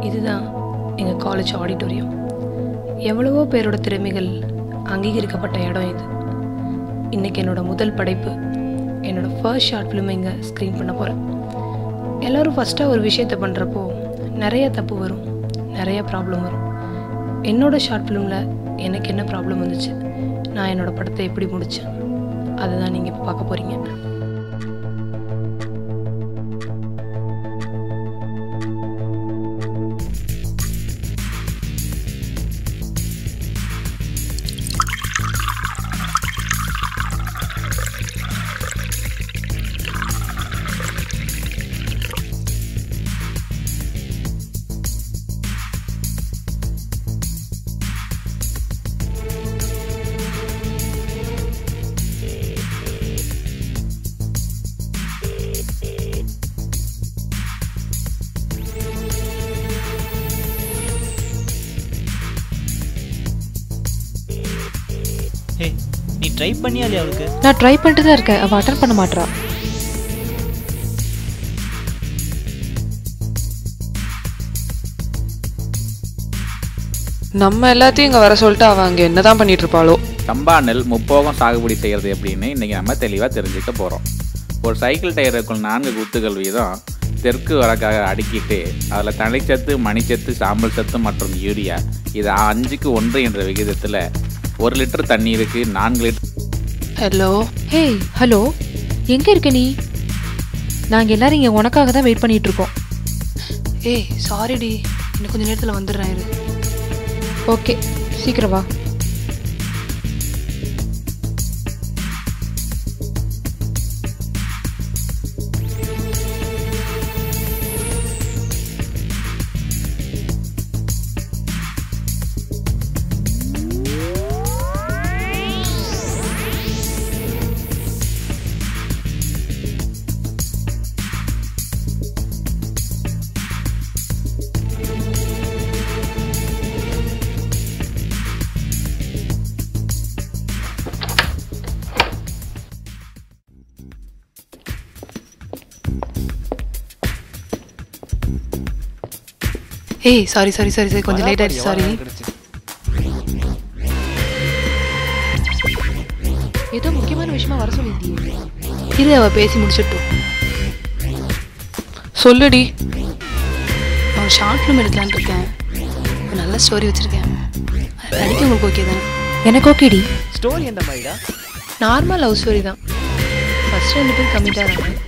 இதுதான் எங்கள் college auditorium. எவ்வளவோ பேரோட திறமைகள் அங்கீகரிக்கப்பட்ட இடம் இது. இன்றைக்கி என்னோடய முதல் படைப்பு, என்னோடய ஃபர்ஸ்ட் ஷார்ட் ஃபிலிமை இங்கே ஸ்க்ரீன் பண்ண போகிறேன். எல்லோரும் ஃபஸ்ட்டாக ஒரு விஷயத்தை பண்ணுறப்போ நிறைய தப்பு வரும், நிறைய ப்ராப்ளம் வரும். என்னோடய ஷார்ட் ஃபிலிமில் எனக்கு என்ன ப்ராப்ளம் வந்துச்சு, நான் என்னோடய படத்தை எப்படி முடித்தேன், அதை தான் நீங்கள் இப்போ பார்க்க போகிறீங்க. நீ ட்ரை பண்ணியா இல்லையா அவளுக்கு? நான் ட்ரை பண்ணிட்டு தான் இருக்கேன், அவள் அட்டன் பண்ண மாட்றா. நம்ம எல்லாத்தையும் இங்கே வர சொல்லிட்டு அவள் அங்கே என்னதான் பண்ணிட்டு இருப்பாளோ. சம்பா நெல் முப்போகம் சாகுபடி செய்கிறது எப்படின்னு இன்றைக்கி நம்ம தெளிவாக தெரிஞ்சுக்க போகிறோம். ஒரு சைக்கிள் டயருக்குள் 4 குத்துகள் வீதம் தெற்கு வடக்காக அடுக்கிட்டு அதில் தழைச்சத்து, மணிச்சத்து, சாம்பல் சத்து மற்றும் யூரியா இது 5க்கு 1 என்ற விகிதத்தில் 1 லிட்டர் தண்ணீருக்கு 4 லிட்டர். ஹலோ, ஹே ஹலோ, எங்கே இருக்க நீ? நாங்கள் எல்லாரும் இங்கே உனக்காக தான் வெயிட் பண்ணிட்டு இருக்கோம். ஏய் சாரிடி, இன்னும் கொஞ்சம் நேரத்தில் வந்துடுறேன். இரு. ஓகே, சீக்கிரம் வா. ஏய் சாரி கொஞ்சம் லேட் ஆயிடுச்சு, சாரி. ஏதோ முக்கியமான விஷயமா வர சொல்லியிருந்தீங்க. இரு, அவள் பேசி முடிச்சிட்டோம். சொல்லுடி. நான் ஷார்ட் ஃபிலிம் எடுக்கலான்னு இருக்கேன். ஒரு நல்ல ஸ்டோரி வச்சுருக்கேன். நடிக்க உங்களுக்கு ஓகே தானே? எனக்கு ஓகேடி. ஸ்டோரி எந்த மாதிரிடா? நார்மல் லவ் ஸ்டோரி தான். ஃபஸ்ட்டு 2 பேர் கம்மிட்டாக இருக்காங்க.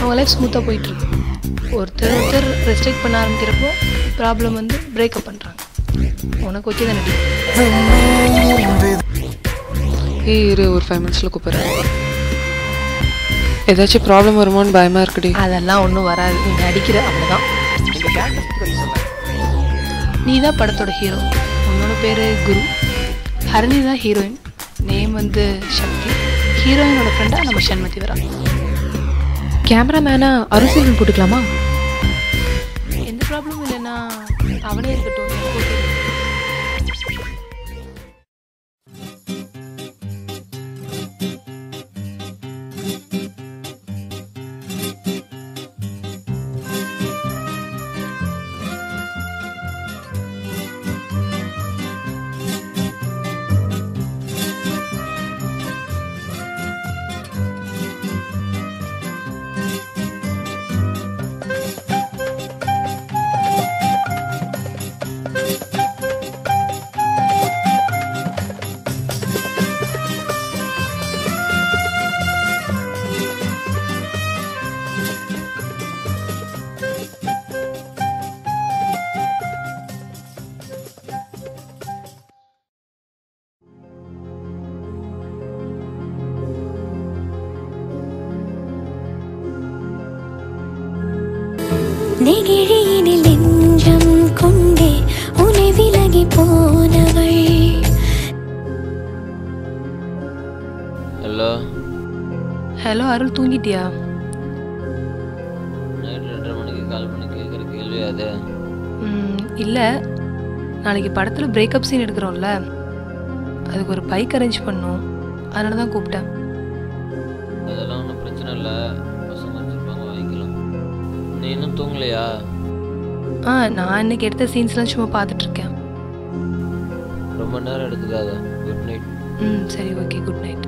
அவங்க லைஃப் ஸ்மூத்தாக போயிட்டுருக்கு. ஒருத்தர் ரெஸ்ட்ரிக்ட் பண்ண ஆரம்பிக்கிறப்போ ப்ராப்ளம் வந்து பிரேக்கப் பண்ணுறாங்க. உனக்கு ஓகே தானே? இரு, ஒரு 5 மினிட்ஸில் கூப்பிட்றேன். ஏதாச்சும் ப்ராப்ளம் வருமோன்னு பயமாக இருக்குடி. அதெல்லாம் ஒன்றும் வராது, நீ நடிக்கிற அவ்வளோதான். நீ தான் படத்தோட ஹீரோ. உன்னோட பேர் குரு. ஹரணி தான் ஹீரோயின். நேம் வந்து சக்தி. ஹீரோயினோட ஃப்ரெண்டாக நம்ம சண்மதி வரா. கேமராமேனா அருசீலன் போட்டுக்கலாமா? எந்த ப்ராப்ளமும் இல்லைன்னா அவனே இருக்கட்டும். ஓகே. நெகிழியினில் நெஞ்சம் கொண்டே உனை விலகி போனவள். ஹலோ ஹலோ அருள், தூங்கிட்டியா? நைட் 2:30 மணிக்கு கால் பண்ணி கேட்குற கேள்வி அது? இல்லை, நாளைக்கு படத்தில் பிரேக்கப் சீன் எடுக்கிறோம்ல, அதுக்கு ஒரு பைக் அரேஞ்ச் பண்ணோம், அதனால தான் கூப்பிட்டேன். அதெல்லாம் ஒன்றும் பிரச்சனை இல்லை, பசங்க வச்சுருப்பாங்க, வாங்கிக்கலாம். நீ இன்னும் தூங்கலையா? நான் இன்னைக்கு எடுத்த சீன்ஸ்லாம் சும்மா பார்த்துட்ருக்கேன். ரொம்ப நேரம் எடுத்துக்காத. Good night. சரி, ஓகே, குட் நைட்.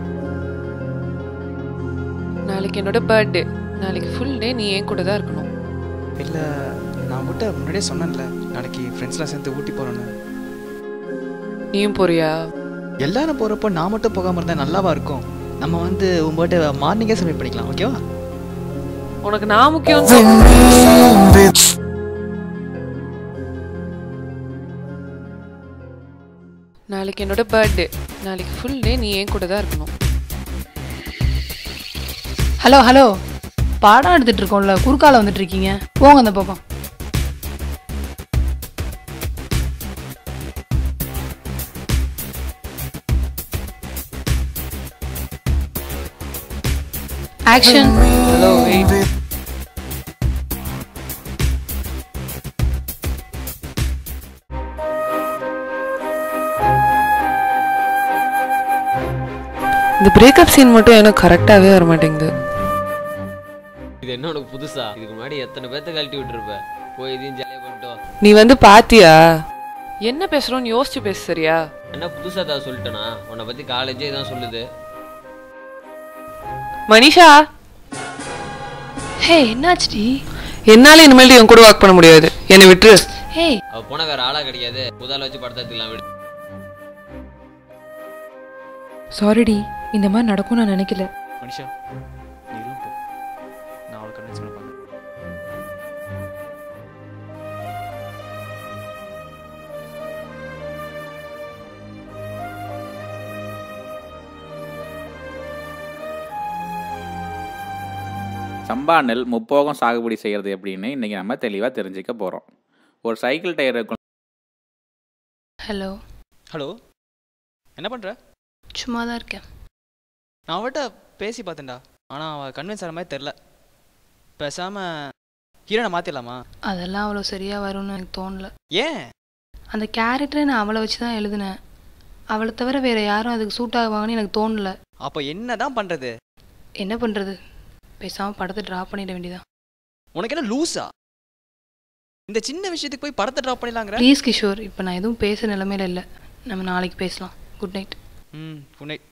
நாளைக்கு என்னோட பர்த்டே. நாளைக்கு ஃபுல் டே நீ என் கூட தான் இருக்கணும். இல்லை, நான் உங்கள்கிட்ட முன்னாடியே சொன்னேன்ல, நாளைக்கு ஃப்ரெண்ட்ஸ்லாம் சேர்ந்து ஊட்டி போகிறோன்னு. நீயும் போறியா? எல்லாரும் போகிறப்போ நான் மட்டும் போகாமல் இருந்தால் நல்லாவா இருக்கும்? நம்ம வந்து உன் பர்த்டே மார்னிங்கே செலிப்ரேட் பண்ணிக்கலாம், ஓகேவா? உனக்கு நான் முக்கியம். நாளைக்கு என்னோட பர்த்டே. நாளைக்கு ஃபுல் டே நீ என் கூட தான் இருக்கணும். ஹலோ, பாடம் எடுத்துட்டு இருக்கோம்ல, குறுக்கால வந்துட்டு இருக்கீங்க. போங்க அந்த பக்கம். ஆக்ஷன். Hello, wait. இந்த பிரேக்கப் சீன் மட்டும் எனக்கு கரெக்டாகவே வர மாட்டேங்குது. இது என்ன உனக்கு புதுசா? இதுக்கு முன்னாடி எத்தனை பேர்த்த கழட்டி விட்டுருப்ப. போய் இதையும் ஜாலியாக பண்ணிட்டோம். நீ வந்து பாத்தியா? என்ன பேசுறோன்னு யோசிச்சு பேசு, சரியா? என்ன புதுசா தான் சொல்லிட்டேனா? உன்னை பத்தி காலேஜே தான் சொல்லுது. மனிஷா, ஹே, என்னாச்சுடி? என்னால இனிமேல் என் கூட ஒர்க் பண்ண முடியாது. என்னை விட்டுரு. ஹே, அவ போன வேற ஆளா கிடையாது. முதல்ல வச்சு படத்தை எடுத்துக்கலாம் விடு. சாரிடி, இந்த மாதிரி நடக்கும் நான் நினைக்கல. மனிஷா, நீ ரூம் போ. நான் அவளை கன்வின்ஸ் பண்ண பார்க்குறேன். சம்பா நெல் முப்போகம் சாகுபடி செய்கிறது எப்படின்னு இன்றைக்கி நம்ம தெளிவாக தெரிஞ்சுக்க போகிறோம். ஒரு சைக்கிள் டயர் இருக்கும். ஹலோ. ஹலோ, என்ன பண்ணுற? சும்மா தான் இருக்கேன். நான் அவள்கிட்ட பேசி பார்த்தேன்டா, ஆனால் அவள் கன்வின்ஸ் ஆகிற மாதிரி தெரில. பேசாமல் ஹீரோனை மாற்றிடலாமா? அதெல்லாம் அவ்வளோ சரியாக வரும்னு எனக்கு தோணல. ஏன்? அந்த கேரக்டரை நான் அவளை வச்சு தான் எழுதினேன். அவளை தவிர வேறு யாரும் அதுக்கு சூட் ஆகுவாங்கன்னு எனக்கு தோணல. அப்போ என்ன தான் பண்ணுறது? என்ன பண்ணுறது? பேசாமல் படத்தை ட்ராப் பண்ணிட வேண்டியதான். உனக்கு என்ன லூஸா? இந்த சின்ன விஷயத்துக்கு போய் படத்தை ட்ராப் பண்ணிடலாங்கிற? ப்ளீஸ் கிஷோர், இப்போ நான் எதுவும் பேச நிலைமையில இல்லை. நம்ம நாளைக்கு பேசலாம். Good night. Good night.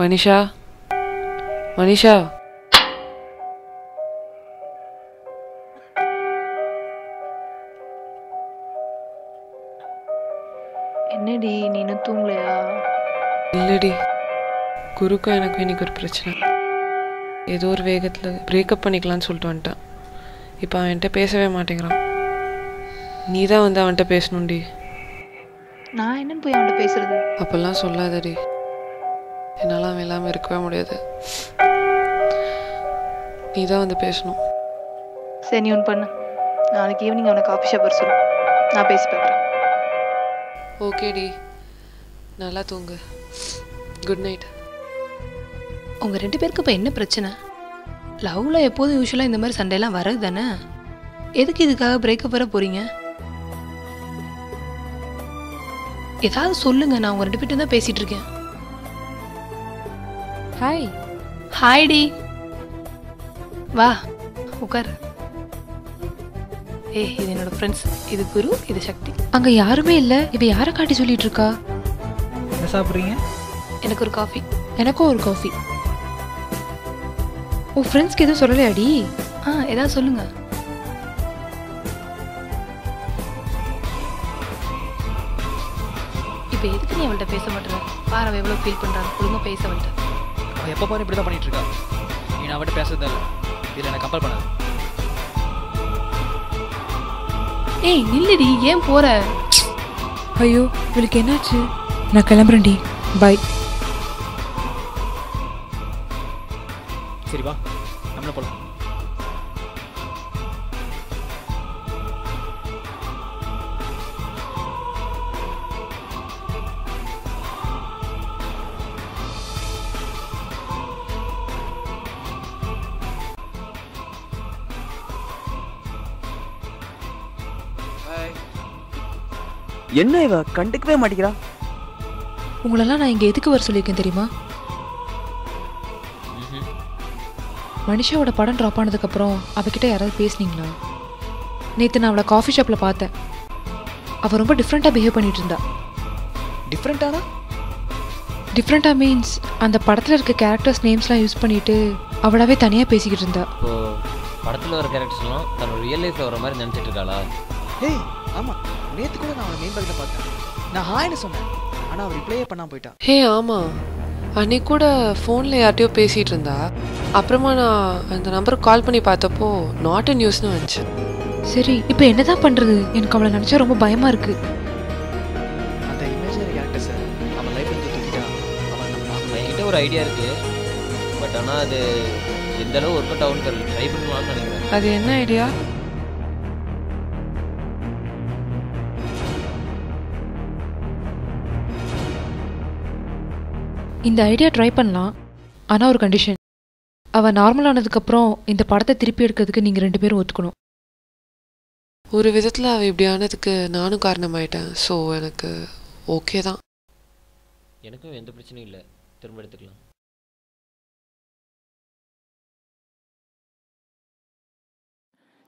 Manisha, Manisha, என்னடி நீ இன்னும் தூங்கலையா? இல்லடி, குருக்கும் எனக்கு இன்னைக்கு ஒரு பிரச்சனை. ஏதோ ஒரு வேகத்தில் பிரேக்கப் பண்ணிக்கலான்னு சொல்லிட்டு வந்துட்டான். இப்போ அவன்கிட்ட பேசவே மாட்டேங்கிறான். நீ தான் வந்து அவன்கிட்ட பேசணும்டி. நான் என்னன்னு போய் அவன்கிட்ட பேசுறது? அப்பெல்லாம் சொல்லாதடி. என்னால் அவன் இல்லாமல் இருக்கவே முடியாது. நீ தான் வந்து பேசணும். சரி, நீ ஒன்று பண்ணு. நாளைக்கு ஈவினிங் அவனை காஃபி ஷாப் வர சொல்லு. நான் பேசி பார்க்குறேன். ஓகேடி, நல்லா தூங்கு. Good night. உங்கள் 2 பேருக்கு இப்போ என்ன பிரச்சனை? லவ்வில் எப்போதும் யூஸ்வலாக இந்த மாதிரி சண்டையெல்லாம் வரது தானே. எதுக்கு இதுக்காக பிரேக்கப் வர போகிறீங்க? ஏதாவது சொல்லுங்க. நான் உங்கள் 2 பேர்ட்டு தான் பேசிகிட்டு இருக்கேன். ஹாய். ஹாய்டி, வா உட்கார். இது என்னோட ஃப்ரெண்ட்ஸ். இது குரு, இது சக்தி. அங்கே யாருமே இல்லை. இவ யாரை காட்டி சொல்லிட்டு இருக்கா? என்ன சாப்பிட்றீங்க? எனக்கு ஒரு காஃபி. எனக்கும் ஒரு காஃபி. உன் ஃப்ரெண்ட்ஸ்க்கு எதுவும் சொல்லலையாடி? ஏதாவது சொல்லுங்க. இப்போ எதுக்கு நீ அவள்கிட்ட பேச மாட்டேற? பாரு அவள் எவ்வளோ ஃபீல் பண்ணுறாங்க. ஒழுங்காக பேச வந்துட்டேன். அவள் எப்போ பாரு இப்படி தான் பண்ணிட்டு இருக்கா. நீ நான் அவட்ட பேசுறதா இல்லை. இதில் எனக்கு கம்பல் பண்ணாது. ஏய் நில்லுடி, ஏன் போற? ஐயோ, இவளுக்கு என்னாச்சு? நான் கிளம்புறேன்டி. பை. சரி வா, நம்மள போகலாம். என்ன இவ கண்டுக்கவே மாட்டேங்கிறா? உங்களெல்லாம் நான் இங்கே எதுக்கு வர சொல்லியிருக்கேன் தெரியுமா? மனிஷாவோட படம் ட்ராப் ஆனதுக்கப்புறம் அவகிட்ட யாராவது பேசுனீங்களா? நேற்று நான் அவளை காஃபி ஷாப்பில் பார்த்தேன். அவள் ரொம்ப டிஃப்ரெண்ட்டாக பிஹேவ் பண்ணிட்டு இருந்தா. டிஃப்ரெண்ட்டானா? டிஃப்ரெண்ட்டாக மீன்ஸ் அந்த படத்தில் இருக்க கேரக்டர்ஸ் நேம்ஸ்லாம் யூஸ் பண்ணிட்டு அவளாவே தனியாக பேசிக்கிட்டு இருந்தா. இப்போ படத்தில் வர கேரக்டர்ஸ்லாம் தன்னோட ரியல் லைஃப்பில் வர மாதிரி நினச்சிட்டு இருக்காளா? ஏய் ஆமாம், நேற்று கூட நான் அவளை மெயின் பேக்கில் பார்த்தேன். நான் ஹாய்னு சொன்னேன், ஆனால் அவள் ரிப்ளையே பண்ணாம போயிட்டான். ஹே ஆமாம், அன்னைக்கு கூட ஃபோனில் யார்ட்டையோ பேசிகிட்டு இருந்தா. அப்புறமா நான் அந்த நம்பருக்கு கால் பண்ணி பார்த்தப்போ நாட் அ நியூஸ்னு வந்துச்சு. சரி, இப்போ என்ன தான் பண்ணுறது? எனக்கு அவளை நினச்சா ரொம்ப பயமாக இருக்குது. அந்த இமேஜினரி கேரக்டர்ஸை அவன் லைஃப் இருந்து தூக்கிட்டா அவன் நம்ம என்கிட்ட ஒரு ஐடியா இருக்குது, பட் ஆனால் அது எந்த அளவு ஒர்க் அவுட் ஆகும்னு தெரியல. ட்ரை பண்ணுவான்னு நினைக்கிறேன். அது என்ன ஐடியா? இந்த ஐடியா ட்ரை பண்ணலாம், ஆனால் ஒரு கண்டிஷன். அவள் நார்மல் ஆனதுக்கப்புறம் இந்த படத்தை திருப்பி எடுக்கிறதுக்கு நீங்கள் 2 பேரும் ஒத்துக்கணும். ஒரு விதத்தில் அவள் இப்படி ஆனதுக்கு நானும் காரணமாயிட்டேன். ஸோ எனக்கு ஓகே தான். எனக்கும் எந்த பிரச்சனையும் இல்லை, திரும்ப எடுத்துக்கலாம்.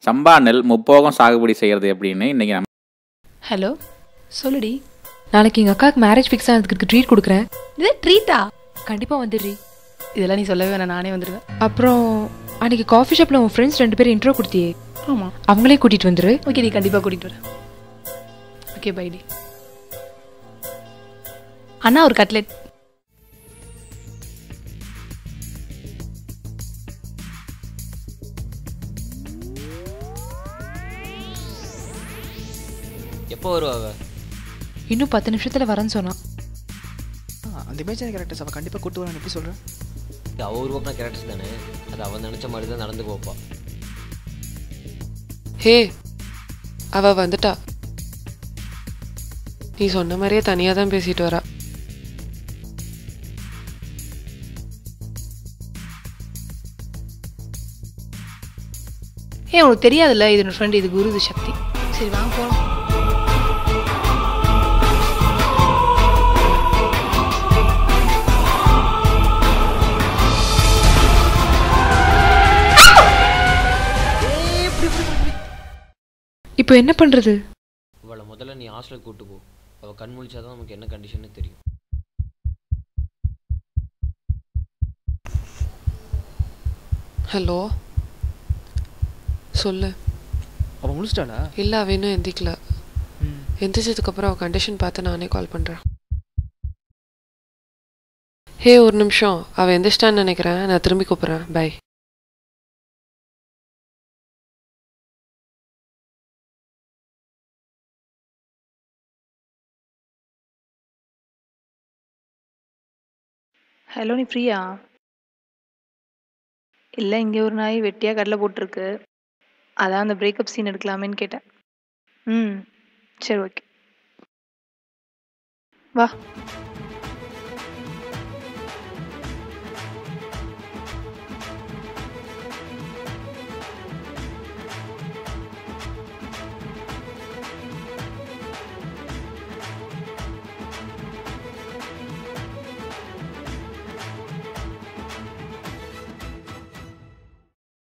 சம்பா நெல் முப்போகம் சாகுபடி செய்கிறது எப்படின்னு இன்றைக்கி நம்ம ஹலோ, சொல்லுடி. நாளைக்கு எங்கள் அக்காவுக்கு மேரேஜ் ஃபிக்ஸ் ஆனதுக்கு ட்ரீட் கொடுக்குறேன். இது ட்ரீட்டா? கண்டிப்பாக வந்துடுறி. இதெல்லாம் நீ சொல்லவே வேணாம், நானே வந்துடுவேன். அப்புறம் அன்றைக்கி காஃபி ஷாப்பில் உன் ஃப்ரெண்ட்ஸ் 2 பேரும் இன்ட்ரோ கொடுத்தியே, ஆமாம். அவங்களையும் கூட்டிகிட்டு வந்துரு. ஓகே, நீ கண்டிப்பாக கூட்டிகிட்டு வரேன். ஓகே, பைடி. அண்ணா ஒரு கட்லெட். எப்போ வருவாங்க? இன்னும் 10 நிமிஷத்தில் வரேன்னு சொன்னான். அந்த இமேஜினரி கேரக்டர்ஸ் அவள் கண்டிப்பாக கூட்டு வரான்னு எப்படி சொல்கிறேன்? அவள் உருவாக்கின கேரக்டர்ஸ் தானே, அது அவன் நினச்ச மாதிரி தான் நடந்து போப்பா. ஹே, அவள் வந்துட்டா. நீ சொன்ன மாதிரியே தனியாக தான் பேசிட்டு வரா. உனக்கு தெரியாதுல்ல, இது என்னோட ஃப்ரெண்டு, இது குரு, இது சக்தி. சரி வாங்க போகலாம். இப்போ என்ன பண்ணுறது? அவளை முதல்ல நீ ஹாஸ்டலுக்கு கூட்டு போ. அவள் கண் முழிச்சாதான் நமக்கு என்ன கண்டிஷன்னு தெரியும். ஹலோ, சொல்லு. அவள் முடிச்சிட்டாளா? இல்லை, அவள் இன்னும் எந்திக்கல. எந்திரிச்சதுக்கப்புறம் அவள் கண்டிஷன் பார்த்து நானே கால் பண்ணுறேன். ஹே, ஒரு நிமிஷம். அவள் எந்திரிச்சிட்டான்னு நினைக்கிறேன். நான் திரும்பி கூப்பிட்றேன். பை. ஹலோ, நீ ஃப்ரீயா? இல்லை, இங்கே ஒரு நாய் வெட்டியாக கடலை போட்டிருக்கு. அதான் அந்த பிரேக்கப் சீன் எடுக்கலாமேன்னு கேட்டேன். சரி, ஓகே, வா.